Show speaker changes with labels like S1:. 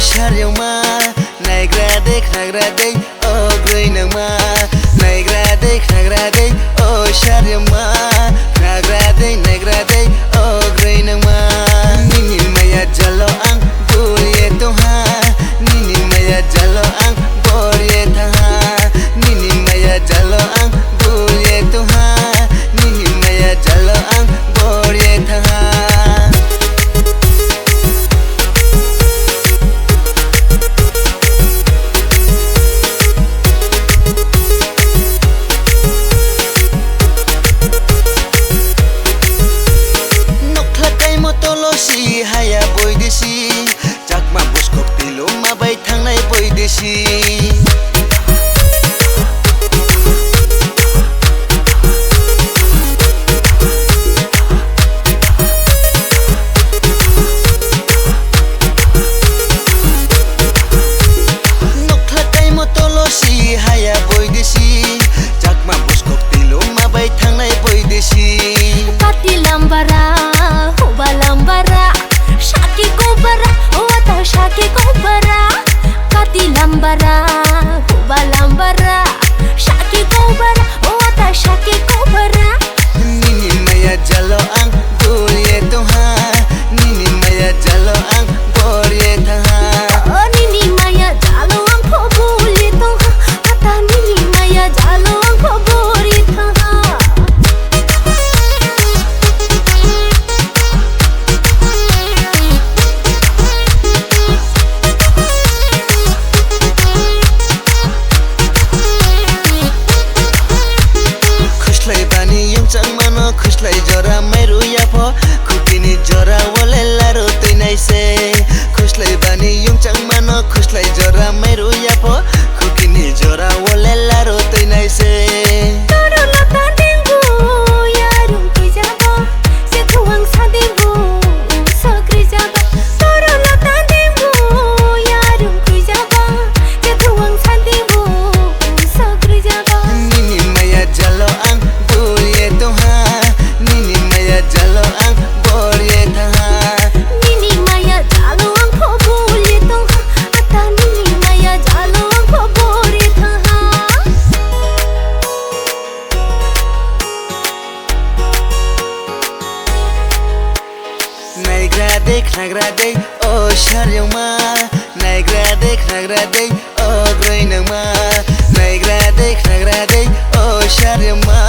S1: sharyama naigrade khagrade o greinama naigrade khagrade o sharyama nagrade naigrade o greinama nini maya jalo ang buriye toha nini maya jalo ang buriye taha nini maya jalo ang buriye toha nini maya jalo ang buriye taha si haya boidesi jakma buskok tilo mabai thangnai boidesi nokhlakai motolo si haya boidesi jakma buskok tilo mabai thangnai boidesi
S2: kati lambara lambara shaki kobara wata shaki kobara kati lambara huba lambara shaki kobara wata shaki kobara
S1: nini maya jalo ang buriye toha nini maya jalo ang buriye taha
S2: nini maya jalo ang buriye toha ata nini maya jalo ang buriye taha
S1: खुशलाई जरा मेरो याफो खुकिनी जरा वले लारो तैनाइ से खुशलाई बानी युङचाङ मान खुशलाई जरा मेरो याफो खुकिनी जरा वले लारो तैनाइ से
S2: तोरो लता देंगु यारुं कुइजाबो से थुवाङ सादेंगु सक्रि जाबा तोरो लता देंगु यारुं कुइजाबो से थुवाङ सादेंगु सक्रि जाबा
S1: निनी मया जलो आं बुरिए तोहा nini maya jalo ang buriye taha
S2: nini maya jalo ang buriye taha ata nini maya jalo ang buriye taha
S1: naigrade khagrade o sharyama naigrade khagrade o greinama naigrade khagrade o sharyama